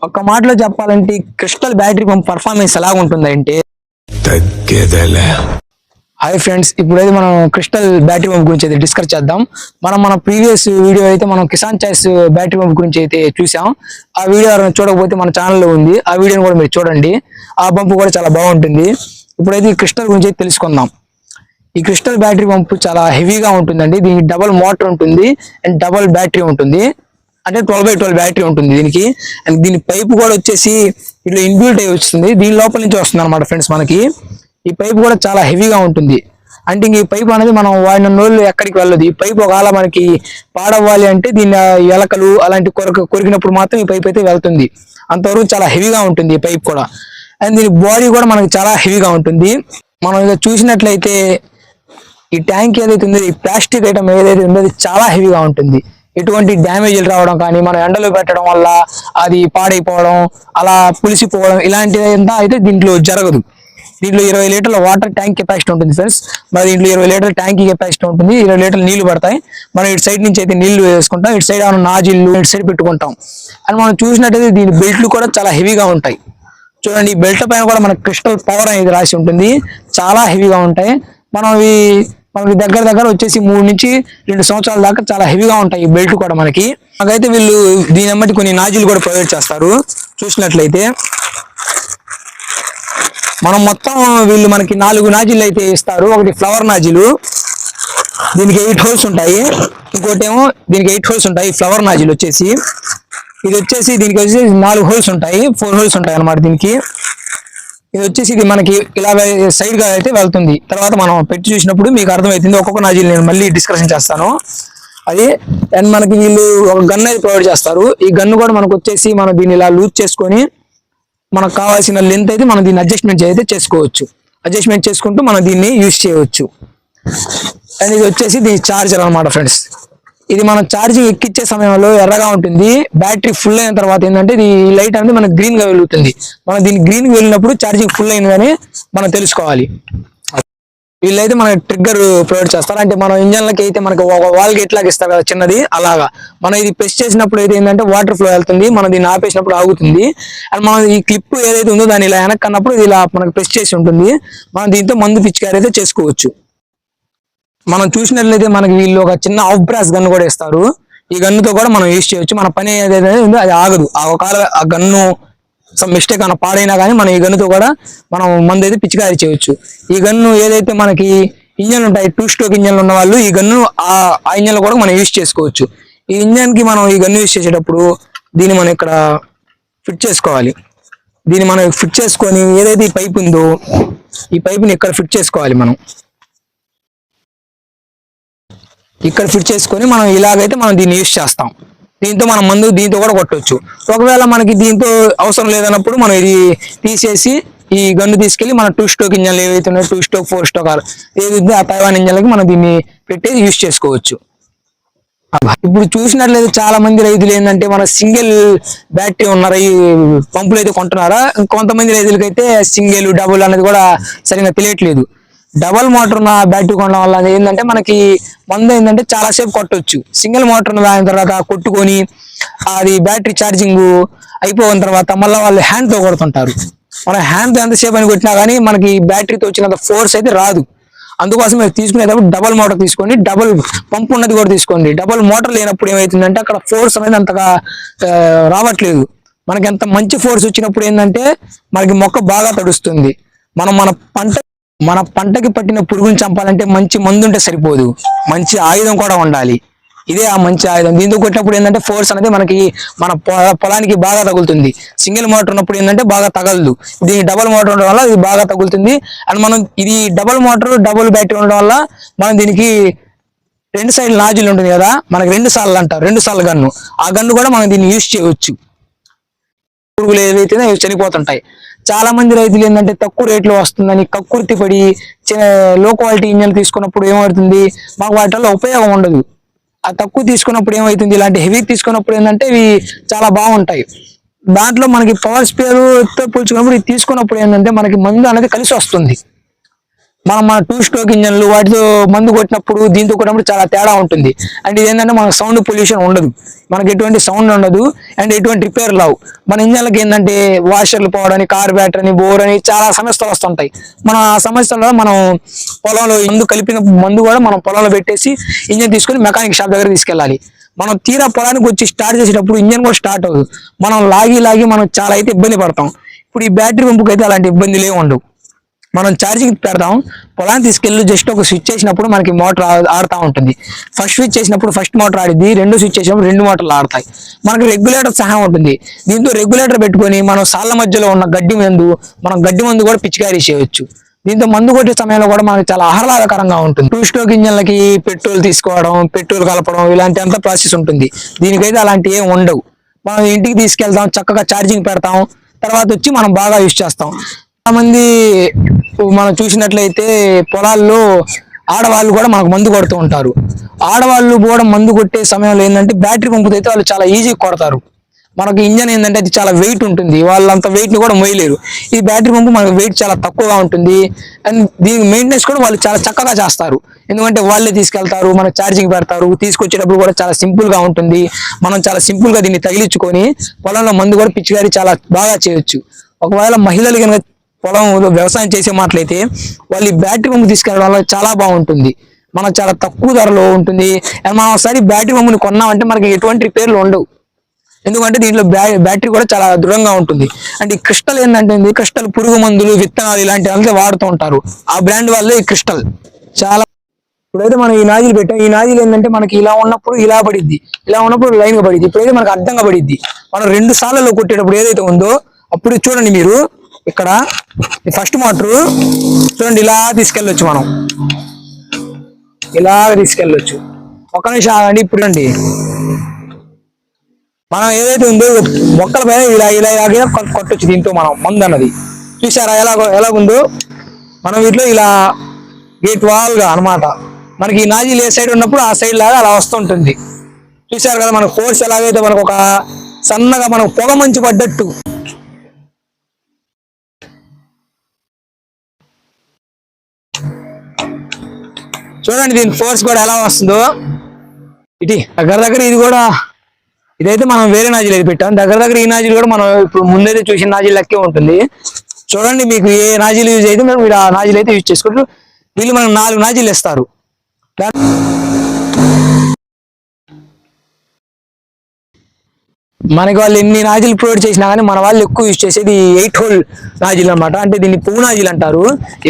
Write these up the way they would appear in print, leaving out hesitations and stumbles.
ఒక మాటలో చెప్పాలంటే క్రిస్టల్ బ్యాటరీ పంప్ పర్ఫార్మెన్స్ ఎలా ఉంటుందంటే హాయ్ ఫ్రెండ్స్, ఇప్పుడైతే మనం క్రిస్టల్ బ్యాటరీ పంప్ గురించి అయితే డిస్కస్ చేద్దాం. మన ప్రీవియస్ వీడియో అయితే మనం కిసాన్ చాయిస్ బ్యాటరీ పంప్ గురించి అయితే చూసాం. ఆ వీడియో చూడకపోతే మన ఛానల్లో ఉంది, ఆ వీడియోని కూడా మీరు చూడండి. ఆ పంపు కూడా చాలా బాగుంటుంది. ఇప్పుడైతే ఈ క్రిస్టల్ గురించి అయితే తెలుసుకుందాం. ఈ క్రిస్టల్ బ్యాటరీ పంపు చాలా హెవీగా ఉంటుందండి. దీనికి డబల్ మోటార్ ఉంటుంది అండ్ డబల్ బ్యాటరీ ఉంటుంది, అంటే 12x12 బ్యాటరీ ఉంటుంది దీనికి. అండ్ దీని పైపు కూడా వచ్చేసి ఇట్లా ఇన్బిల్ట్ అయి వస్తుంది, దీని లోపల నుంచి వస్తుంది అనమాట ఫ్రెండ్స్. మనకి ఈ పైపు కూడా చాలా హెవీగా ఉంటుంది. అంటే ఈ పైపు అనేది మనం వాడిన నోళ్ళు ఎక్కడికి వెళ్ళదు. ఈ పైపు ఒకవేళ మనకి పాడవ్వాలి అంటే దీని ఎలకలు అలాంటి కొరికినప్పుడు మాత్రం ఈ పైపు అయితే వెళ్తుంది. అంతవరకు చాలా హెవీగా ఉంటుంది ఈ పైప్ కూడా. అండ్ దీని బాడీ కూడా మనకి చాలా హెవీగా ఉంటుంది. మనం ఇక చూసినట్లయితే ఈ ట్యాంక్ ఏదైతే ఉందో, ఈ ప్లాస్టిక్ ఐటమ్ ఏదైతే ఉందో అది చాలా హెవీగా ఉంటుంది. ఎటువంటి డ్యామేజ్లు రావడం కానీ, మనం ఎండలో పెట్టడం వల్ల అది పాడైపోవడం, అలా పులిసిపోవడం ఇలాంటిది అయితే దీంట్లో జరగదు. దీంట్లో 20 లీటర్ల వాటర్ ట్యాంక్ కెపాసిటీ ఉంటుంది ఫ్రెండ్స్. మరి దీంట్లో 20 లీటర్ల ట్యాంక్ కెపాసిటీ ఉంటుంది. 20 లీటర్ల నీళ్లు పడతాయి. మనం ఇటు సైడ్ నుంచి అయితే నీళ్లు వేసుకుంటాం, ఇటు సైడ్ ఏమైనా నాజిల్లు ఇటు సైడ్ పెట్టుకుంటాం. అండ్ మనం చూసినట్టయితే దీని బెల్ట్లు కూడా చాలా హెవీగా ఉంటాయి. చూడండి, ఈ బెల్ట్ పైన కూడా మనకి క్రిస్టల్ పవర్ అనేది రాసి ఉంటుంది. చాలా హెవీగా ఉంటాయి. మనకి దగ్గర వచ్చేసి 3 నుంచి 2 సంవత్సరాల దాకా చాలా హెవీగా ఉంటాయి ఈ బెల్ట్ కూడా మనకి. నాకైతే వీళ్ళు దీని అమ్మటి కొన్ని నాజిల్ కూడా ప్రొవైడ్ చేస్తారు. చూసినట్లయితే మనం మొత్తం వీళ్ళు మనకి 4 నాజిల్ అయితే ఇస్తారు. ఒకటి ఫ్లవర్ నాజిల్, దీనికి 8 హోల్స్ ఉంటాయి. ఇంకోటేమో దీనికి 8 హోల్స్ ఉంటాయి. ఫ్లవర్ నాజిల్ వచ్చేసి దీనికి వచ్చేసి 4 హోల్స్ ఉంటాయి, 4 హోల్స్ ఉంటాయి అన్నమాట దీనికి. ఇది వచ్చేసి ఇది మనకి ఇలా సైడ్ గా అయితే వెళ్తుంది. తర్వాత మనం పెట్టి చూసినప్పుడు మీకు అర్థమవుతుంది. ఒక్కొక్క నాజిల్ నేను మళ్ళీ డిస్కషన్ చేస్తాను అది. అండ్ మనకి వీళ్ళు ఒక గన్ అయితే ప్రొవైడ్ చేస్తారు. ఈ గన్ను కూడా మనకు వచ్చేసి మనం దీన్ని ఇలా లూజ్ చేసుకొని మనకు కావాల్సిన లెంత్ అయితే మనం దీన్ని అడ్జస్ట్మెంట్ అయితే చేసుకోవచ్చు. అడ్జస్ట్మెంట్ చేసుకుంటూ మనం దీన్ని యూజ్ చేయవచ్చు. అండ్ ఇది వచ్చేసి దీని చార్జర్ అనమాట ఫ్రెండ్స్. ఇది మనం ఛార్జింగ్ ఎక్కిచ్చే సమయంలో ఎర్రగా ఉంటుంది. బ్యాటరీ ఫుల్ అయిన తర్వాత ఏంటంటే ఈ లైట్ అనేది మనకు గ్రీన్ గా వెలుగుతుంది. మనం దీన్ని గ్రీన్ గా వెళ్ళినప్పుడు ఛార్జింగ్ ఫుల్ అయిందని మనం తెలుసుకోవాలి. వీళ్ళైతే మనకి ట్రిగ్గర్ ప్రొవైడ్ చేస్తారు. అంటే మనం ఇంజన్లకి అయితే మనకి వాల్ గేట్ లాగా ఇస్తారు కదా చిన్నది, అలాగా మనం ఇది ప్రెస్ చేసినప్పుడు అయితే ఏంటంటే వాటర్ ఫ్లో వెళ్తుంది, మనం దీన్ని ఆపేసినప్పుడు ఆగుతుంది. అండ్ మనం ఈ క్లిప్ ఏదైతే ఉందో దాన్ని ఇలా వెనక్కి అన్నప్పుడు ఇది ఇలా మనకి ప్రెస్ చేసి ఉంటుంది. మనం దీంతో మందు పిచికారీ అయితే చేసుకోవచ్చు. మనం చూసినట్లయితే మనకి వీళ్ళు ఒక చిన్న ఆఫ్ బ్రాస్ గన్ను కూడా ఇస్తారు. ఈ గన్నుతో కూడా మనం యూజ్ చేయొచ్చు. మన పని ఏదైతే ఉందో అది ఆగదు. ఒకవేళ ఆ గన్ను మిస్టేక్ అన్న పాడైనా కానీ మనం ఈ గన్నుతో కూడా మనం మందు అయితే పిచికారీ చేయొచ్చు. ఈ గన్ను ఏదైతే మనకి ఇంజన్ ఉంటాయి, 2 స్ట్రోక్ ఇంజన్లు ఉన్న వాళ్ళు ఈ గన్ను ఆ ఇంజన్లు కూడా మనం యూజ్ చేసుకోవచ్చు. ఈ ఇంజన్ కి మనం ఈ గన్ను యూజ్ చేసేటప్పుడు దీన్ని మనం ఇక్కడ ఫిట్ చేసుకోవాలి. దీన్ని మనం ఫిట్ చేసుకొని ఏదైతే ఈ పైప్ ఉందో ఈ పైపుని ఇక్కడ ఫిట్ చేసుకోవాలి. మనం ఇక్కడ ఫిట్ చేసుకొని మనం ఇలాగైతే మనం దీన్ని యూజ్ చేస్తాం. దీంతో మనం మందు దీంతో కూడా కొట్టవచ్చు. ఒకవేళ మనకి దీంతో అవసరం లేదన్నప్పుడు మనం ఇది తీసేసి ఈ గన్ను తీసుకెళ్లి మన 2 స్ట్రోక్ ఇంజన్లు ఏవైతే ఉన్నాయో 2 స్ట్రోక్ 4 స్ట్రోక్ ఏదైతే ఆ తైవాన్ ఇంజన్లకి మనం దీన్ని పెట్టి యూజ్ చేసుకోవచ్చు. ఇప్పుడు చూసినట్లయితే చాలా మంది రైతులు ఏంటంటే మన సింగిల్ బ్యాటరీ ఉన్నారా ఈ పంపులు అయితే కొంటున్నారా. కొంతమంది రైతులకైతే సింగిల్ డబుల్ అనేది కూడా సరిగ్గా తెలియట్లేదు. డబల్ మోటార్ ఉన్న బ్యాటరీ కొనడం వల్ల ఏంటంటే మనకి మందు ఏంటంటే చాలా సేపు కొట్టవచ్చు. సింగిల్ మోటార్ అయిన తర్వాత కొట్టుకొని అది బ్యాటరీ ఛార్జింగ్ అయిపోయిన తర్వాత మళ్ళీ వాళ్ళు హ్యాండ్ తో కొడుతుంటారు. మన హ్యాండ్ తో ఎంతసేపు అని కొట్టినా కానీ మనకి బ్యాటరీతో వచ్చినంత ఫోర్స్ అయితే రాదు. అందుకోసం మీరు తీసుకునేటప్పుడు డబల్ మోటార్ తీసుకోండి, డబల్ పంప్ ఉన్నది కూడా తీసుకోండి. డబల్ మోటార్ లేనప్పుడు ఏమవుతుందంటే అక్కడ ఫోర్స్ అనేది అంతగా రావట్లేదు. మనకి ఎంత మంచి ఫోర్స్ వచ్చినప్పుడు ఏంటంటే మనకి మొక్క బాగా తడుస్తుంది. మన పంటకి పట్టిన పురుగుని చంపాలంటే మంచి మందు ఉంటే సరిపోదు, మంచి ఆయుధం కూడా ఉండాలి. ఇదే ఆ మంచి ఆయుధం. దీంతో కొట్టినప్పుడు ఏంటంటే ఫోర్స్ అనేది మనకి మన పొలానికి బాగా తగులుతుంది. సింగిల్ మోటార్ ఉన్నప్పుడు ఏంటంటే బాగా తగలదు. దీని డబల్ మోటార్ ఉండడం వల్ల ఇది బాగా తగులుతుంది. అండ్ మనం ఇది డబల్ మోటార్ డబుల్ బ్యాటరీ ఉండడం వల్ల మనం దీనికి 2 సైడ్ నాజిల్ ఉంటుంది కదా, మనకి 2 సార్లు అంటారు, 2 సార్లు గన్ను. ఆ గన్ను కూడా మనం దీన్ని యూజ్ చేయవచ్చు. పురుగులు ఏవైతే అవి చనిపోతుంటాయి. చాలా మంది రైతులు ఏంటంటే తక్కువ రేట్లో వస్తుందని కక్కుర్తి పడి లో క్వాలిటీ ఇంజన్ తీసుకున్నప్పుడు ఏమవుతుంది, మాకు వాటిల్లో ఉపయోగం ఉండదు. ఆ తక్కువ తీసుకున్నప్పుడు ఏమవుతుంది, ఇలాంటి హెవీ తీసుకున్నప్పుడు ఏంటంటే ఇవి చాలా బాగుంటాయి. దాంట్లో మనకి పవర్ స్పేర్ తో పోల్చుకున్నప్పుడు ఇది తీసుకున్నప్పుడు ఏంటంటే మనకి మందు అనేది కలిసి వస్తుంది. మన 2 స్ట్రోక్ ఇంజన్లు వాటితో మందు కొట్టినప్పుడు దీంతో కొట్టినప్పుడు చాలా తేడా ఉంటుంది. అండ్ ఇదేంటంటే మనకు సౌండ్ పొల్యూషన్ ఉండదు, మనకి ఎటువంటి సౌండ్ ఉండదు, అండ్ ఎటువంటి రిపేర్ రావు. మన ఇంజన్లకి ఏంటంటే వాషర్లు పోవడని, కార్బేటర్ అని, బోర్ అని చాలా సమస్యలు వస్తుంటాయి. మనం ఆ సమస్యల్లో మనం పొలంలో కలిపిన మందు కూడా మనం పొలంలో పెట్టేసి ఇంజన్ తీసుకొని మెకానిక్ షాప్ దగ్గర తీసుకెళ్ళాలి. మనం తీరా పొలానికి వచ్చి స్టార్ట్ చేసేటప్పుడు ఇంజన్ కూడా స్టార్ట్ అవ్వదు, మనం లాగి మనం చాలా అయితే ఇబ్బంది పడతాం. ఇప్పుడు ఈ బ్యాటరీ పంపుకి అయితే అలాంటి ఇబ్బందులు ఏమి ఉండవు. మనం ఛార్జింగ్ పెడతాం, పొలాన్ని తీసుకెళ్ళి జస్ట్ ఒక స్విచ్ చేసినప్పుడు మనకి మోటార్ ఆడుతూ ఉంటుంది. ఫస్ట్ స్విచ్ చేసినప్పుడు ఫస్ట్ మోటార్ ఆడిద్ది, రెండు స్విచ్ చేసినప్పుడు రెండు మోటార్లు ఆడతాయి. మనకి రెగ్యులేటర్ సహా ఉంటుంది. దీంతో రెగ్యులేటర్ పెట్టుకొని మనం సాళ్ళ మధ్యలో ఉన్న గడ్డి మందు కూడా పిచికారీ చేయవచ్చు. దీంతో మందు కొట్టే సమయంలో కూడా మనకి చాలా ఆహ్లాదకరంగా ఉంటుంది. 2 స్ట్రోక్ ఇంజన్లకి పెట్రోల్ తీసుకోవడం, పెట్రోల్ కలపడం ఇలాంటి అంత ప్రాసెస్ ఉంటుంది. దీనికైతే అలాంటి ఏం ఉండవు. మనం ఇంటికి తీసుకెళ్తాం, చక్కగా ఛార్జింగ్ పెడతాం, తర్వాత వచ్చి మనం బాగా యూజ్ చేస్తాం. చాలా మంది మనం చూసినట్లయితే పొలాల్లో ఆడవాళ్ళు కూడా మనకు మందు కొడుతూ ఉంటారు. ఆడవాళ్ళు కూడా మందు కొట్టే సమయంలో ఏంటంటే బ్యాటరీ పంపుతో అయితే వాళ్ళు చాలా ఈజీగా కొడతారు. మనకి ఇంజన్ ఏంటంటే అది చాలా వెయిట్ ఉంటుంది, వాళ్ళంత వెయిట్ ని కూడా మోయలేరు. ఈ బ్యాటరీ పంపు మనకు వెయిట్ చాలా తక్కువగా ఉంటుంది, అండ్ దీని మెయింటెనెన్స్ కూడా వాళ్ళు చాలా చక్కగా చేస్తారు. ఎందుకంటే వాళ్ళే తీసుకెళ్తారు, మన ఛార్జింగ్ పెడతారు, తీసుకొచ్చేటప్పుడు కూడా చాలా సింపుల్ గా ఉంటుంది. మనం చాలా సింపుల్ గా దీన్ని తగిలించుకొని పొలంలో మందు కూడా పిచ్చికారి చాలా బాగా చేయొచ్చు. ఒకవేళ మహిళలు కనుక పొలంలో వ్యవసాయం చేసే మాటలైతే వాళ్ళు ఈ బ్యాటరీ పంపు తీసుకెళ్ళడం వల్ల చాలా బాగుంటుంది, మనకు చాలా తక్కువ ధరలో ఉంటుంది. అండ్ మనం ఒకసారి బ్యాటరీ పంపుని కొన్నామంటే మనకి ఎటువంటి రిపేర్లు ఉండవు, ఎందుకంటే దీంట్లో బ్యాటరీ కూడా చాలా దృఢంగా ఉంటుంది. అంటే ఈ క్రిస్టల్ ఏంటంటే క్రిస్టల్ పురుగు మందులు, విత్తనాలు ఇలాంటి అంతా వాడుతూ ఉంటారు. ఆ బ్రాండ్ వల్లే ఈ క్రిస్టల్ చాలా. ఇప్పుడైతే మనం ఈ నాజిల్ పెట్టాం, ఈ నాజిల్ ఏంటంటే మనకి ఇలా ఉన్నప్పుడు ఇలా పడిద్ది, ఇలా ఉన్నప్పుడు లైన్ గా పడిద్ది. ఇప్పుడైతే మనకు అడ్డంగా పడిద్ది. మనం 2 సార్లలో కొట్టేటప్పుడు ఏదైతే ఉందో అప్పుడు చూడండి మీరు ఇక్కడ ఫస్ట్ మోటార్ చూడండి ఇలా తీసుకెళ్ళొచ్చు, మనం ఇలా తీసుకెళ్ళొచ్చు. ఒక్క నిమిషం ఆగండి. ఇప్పుడు అండి మనం ఏదైతే ఉందో మొక్కల పైన ఇలా ఇలా కొట్టొచ్చు దీంతో మనం మందు అన్నది. చూసారా ఎలాగుందో? మనం వీటిలో ఇలా గేట్ వాల్ గా అనమాట మనకి ఈ నాజిల్ ఏ సైడ్ ఉన్నప్పుడు ఆ సైడ్ లాగా అలా వస్తుంటుంది. చూసారు కదా మనకు ఫోర్స్ ఎలాగైతే మనకు ఒక సన్నగా మనకు పొగ మంచు పడ్డట్టు. చూడండి దీని ఫోర్స్ కూడా ఎలా వస్తుందో. దగ్గర ఇది కూడా, ఇదైతే మనం వేరే నాజిల్ అయితే పెట్టాం. దగ్గర ఈ నాజిల్ కూడా మనం ఇప్పుడు ముందైతే చూసిన నాజిల్ లెక్కే ఉంటుంది. చూడండి మీకు ఏ నాజిల్ యూజ్ అయితే మీరు ఆ నాజిల్ అయితే యూజ్ చేసుకుంటారు. వీళ్ళు మనకు 4 నాజిల్ ఇస్తారు. మనకి వాళ్ళు ఎన్ని నాజిల్ ప్రొవైడ్ చేసినా కానీ మన వాళ్ళు ఎక్కువ యూజ్ చేసేది 8 హోల్ నాజిల్ అనమాట. అంటే దీన్ని పువ్వు నాజిల్ అంటారు.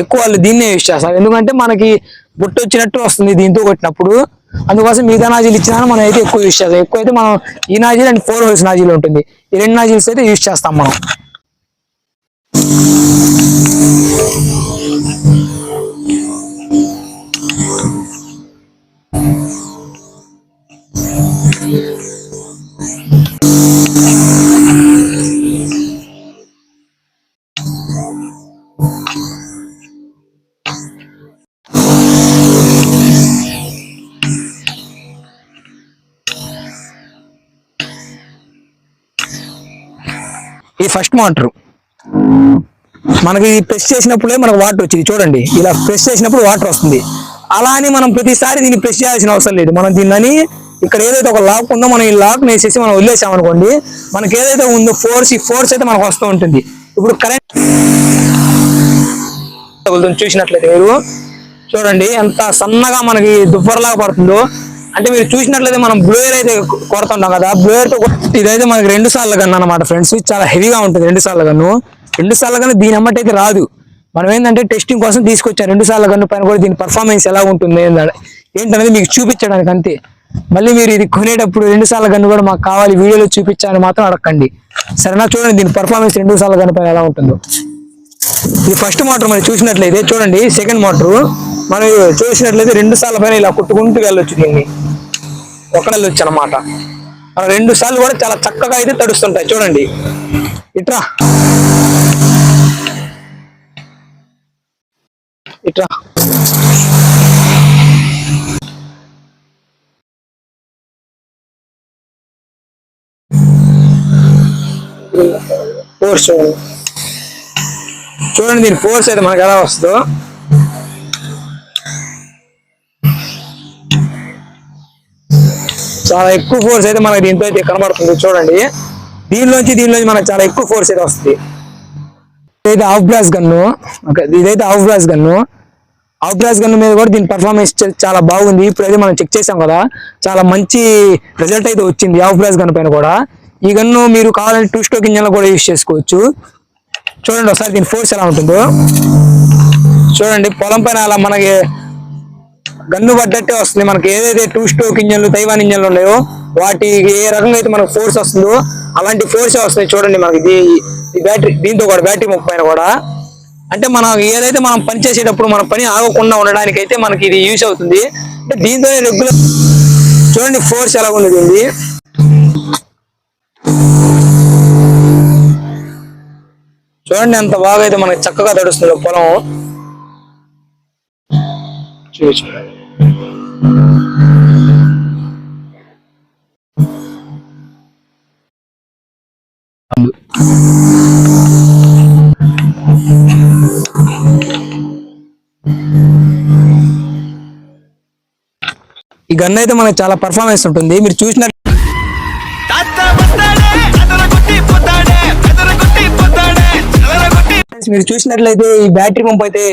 ఎక్కువ వాళ్ళు దీన్నే యూజ్ చేస్తారు, ఎందుకంటే మనకి బుట్ట వచ్చినట్టు వస్తుంది దీంతో కొట్టినప్పుడు. అందుకోసం మిగతా నాజిల్ ఇచ్చినా మనం అయితే ఎక్కువ యూజ్ చేస్తాం. ఎక్కువ అయితే మనం ఈ నాజిల్ అండ్ 4 హోల్స్ నాజిల్ ఉంటుంది, ఈ 2 నాజిల్స్ అయితే యూజ్ చేస్తాం మనం. ఈ ఫస్ట్ మోటార్ మనకి ప్రెస్ చేసినప్పుడే మనకు వాటర్ వచ్చింది. చూడండి ఇలా ప్రెస్ చేసినప్పుడు వాటర్ వస్తుంది. అలా అని మనం ప్రతిసారి దీన్ని ప్రెస్ చేయాల్సిన అవసరం లేదు. మనం దీన్ని ఇక్కడ ఏదైతే ఒక లాక్ ఉందో మనం ఈ లాక్ వేసేసి మనం వదిలేసాం అనుకోండి, మనకి ఏదైతే ఉందో ఫోర్స్, ఈ ఫోర్స్ అయితే మనకు వస్తూ ఉంటుంది. ఇప్పుడు కరెంట్ చూసినట్లయితే మీరు చూడండి ఎంత సన్నగా మనకి దుబ్బరలాగా పడుతుందో. అంటే మీరు చూసినట్లయితే మనం బ్లోయర్ అయితే కొడుతుంటాం కదా, బ్లోయర్ తో ఇదైతే మనకి 2 సార్లు గన్ను అనమాట ఫ్రెండ్స్. చాలా హెవీగా ఉంటుంది 2 సార్లు గన్ను. 2 సార్లు గన్ను దీని అమ్మటి అయితే రాదు. మనం ఏంటంటే టెస్టింగ్ కోసం తీసుకొచ్చాం. 2 సార్లు గన్ను పైన కూడా దీని పర్ఫార్మెన్స్ ఎలా ఉంటుంది ఏంటనేది మీకు చూపించడానికి అంతే. మళ్ళీ మీరు ఇది కొనేటప్పుడు 2 సార్లు గన్ను కూడా మాకు కావాలి, వీడియోలో చూపించాలని మాత్రం అడగండి, సరేనా? చూడండి దీని పర్ఫార్మెన్స్ 2 సార్లు గన్ను పైన ఎలా ఉంటుందో. ఇది ఫస్ట్ మోటార్ మనం చూసినట్లయితే చూడండి. సెకండ్ మోటార్ మనం చూసినట్లయితే 2 సార్ల పైన ఇలా కుట్టుకుంటూ వెళ్ళొచ్చు, దీన్ని ఒక వెళ్ళొచ్చు అనమాట. మనం 2 సార్లు కూడా చాలా చక్కగా అయితే తడుస్తుంటాయి. చూడండి ఇట్రా ఇట్రా ఫోర్స్ చూడండి. దీని ఫోర్స్ అయితే మనకు ఎలా వస్తుందో. చాలా ఎక్కువ ఫోర్స్ అయితే మనకి దీంతో అయితే కనబడుతుంది చూడండి. దీనిలోంచి మనకు చాలా ఎక్కువ ఫోర్స్ అయితే వస్తుంది. ఇదైతే హాఫ్ బ్రాస్ గన్ను. ఇదైతే హాఫ్ బ్రాస్ గన్ను మీద కూడా దీని పర్ఫార్మెన్స్ చాలా బాగుంది. ఇప్పుడైతే మనం చెక్ చేసాం కదా, చాలా మంచి రిజల్ట్ అయితే వచ్చింది హాఫ్ బ్రాస్ గన్ పైన కూడా. ఈ గన్ను మీరు కావాలంటే 2 స్ట్రోక్ ఇంజన్ లో కూడా యూజ్ చేసుకోవచ్చు. చూడండి ఒకసారి దీని ఫోర్స్ ఎలా ఉంటుందో చూడండి. పొలం పైన అలా మనకి గన్ను పడ్డట్టే వస్తుంది. మనకి ఏదైతే 2 స్ట్రోక్ ఇంజన్లు తైవాన్ ఇంజన్లు ఉన్నాయో వాటికి ఏ రకంగా అయితే మనకు ఫోర్స్ వస్తుందో అలాంటి ఫోర్సే వస్తుంది. చూడండి మనకి ఈ బ్యాటరీ దీంతో కూడా బ్యాటరీ ముక్క పైన కూడా, అంటే మనం ఏదైతే మనం పని చేసేటప్పుడు మన పని ఆగకుండా ఉండడానికి అయితే మనకి ఇది యూజ్ అవుతుంది. అంటే దీంతో రెగ్యులర్ చూడండి ఫోర్స్ ఎలా ఉంది దీన్ని. చూడండి ఎంత బాగా అయితే మనకి చక్కగా తడుస్తుంది పొలం. చూడండి ఈ గన్ అయితే మనకి చాలా పర్ఫార్మెన్స్ ఉంటుంది. మీరు చూసినట్టు చూసినట్లయితే ఈ బ్యాటరీ పంప్ అయితే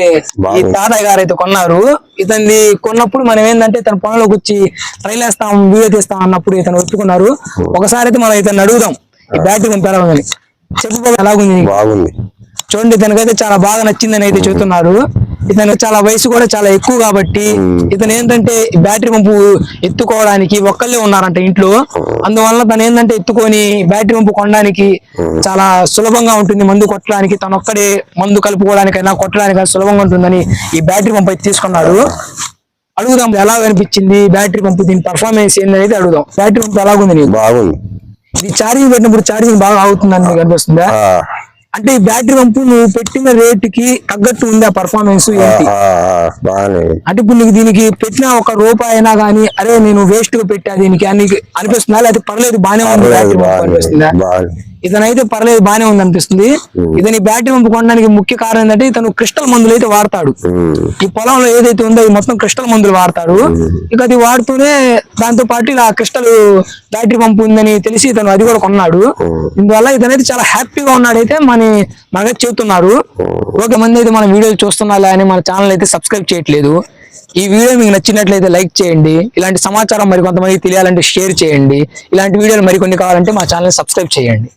ఈ తాతయ్య గారు అయితే కొన్నారు. ఇతన్ని కొన్నప్పుడు మనం ఏంటంటే తన పొలంలోకి వచ్చి ట్రైల్ వేస్తాం, వీడియో తీస్తాం అన్నప్పుడు ఇతను ఒప్పుకున్నారు. ఒకసారి అయితే మనం ఇతను అడుగుదాం ఈ బ్యాటరీ పంప్ ఎలా ఉందని. చెప్పు ఎలాగుంది? బాగుంది. చూడండి ఇతనికైతే చాలా బాగా నచ్చిందని అయితే చెబుతున్నారు. ఇతను చాలా వయసు కూడా చాలా ఎక్కువ కాబట్టి ఇతను ఏంటంటే బ్యాటరీ పంపు ఎత్తుకోవడానికి ఒక్కళ్ళే ఉన్నారంట ఇంట్లో. అందువల్ల తను ఏంటంటే ఎత్తుకొని బ్యాటరీ పంపు కొనడానికి చాలా సులభంగా ఉంటుంది. మందు కొట్టడానికి తను ఒక్కడే మందు కలుపుకోవడానికైనా కొట్టడానికైనా సులభంగా ఉంటుందని ఈ బ్యాటరీ పంపు అయితే తీసుకున్నాడు. అడుగుదాం ఎలా అనిపించింది బ్యాటరీ పంపు, దీని పర్ఫార్మెన్స్ ఏందనేది అడుగుదాం. బ్యాటరీ పంపు ఎలాగుంది నీకు? బాగుంది. ఇది ఛార్జింగ్ పెట్టినప్పుడు ఛార్జింగ్ బాగా అవుతుందని మీకు అనిపిస్తుందా? అంటే ఈ బ్యాటరీ పంపు నువ్వు పెట్టిన రేటుకి తగ్గట్టు ఉందా పర్ఫార్మెన్స్ ఏంటి? అంటే ఇప్పుడు నీకు దీనికి పెట్టిన ₹1 అయినా కానీ అరే నేను వేస్ట్ గా పెట్టా దీనికి అని అనిపిస్తుందా, లేకపోతే పర్లేదు బానే ఉంది బ్యాటరీ పంపు అనిపిస్తుందా? ఇతనైతే పర్లేదు బానే ఉంది అనిపిస్తుంది. ఇతని బ్యాటరీ పంపు కొనడానికి ముఖ్య కారణం ఏంటంటే ఇతను క్రిస్టల్ మందులు అయితే వాడతాడు. ఈ పొలంలో ఏదైతే ఉందో ఈ మొత్తం క్రిస్టల్ మందులు వాడతాడు. ఇక అది వాడుతూనే దాంతో పాటు ఇలా క్రిస్టల్ బ్యాటరీ పంపు ఉందని తెలిసి ఇతను అది కూడా కొన్నాడు. ఇందువల్ల ఇతనైతే చాలా హ్యాపీగా ఉన్నాడు అయితే మనకి చెబుతున్నారు. ఓకే మంది అయితే మన వీడియోలు చూస్తున్నా అని మన ఛానల్ అయితే సబ్స్క్రైబ్ చేయట్లేదు. ఈ వీడియో మీకు నచ్చినట్లయితే లైక్ చేయండి. ఇలాంటి సమాచారం మరికొంతమందికి తెలియాలంటే షేర్ చేయండి. ఇలాంటి వీడియోలు మరికొన్ని కావాలంటే మా ఛానల్ సబ్స్క్రైబ్ చేయండి.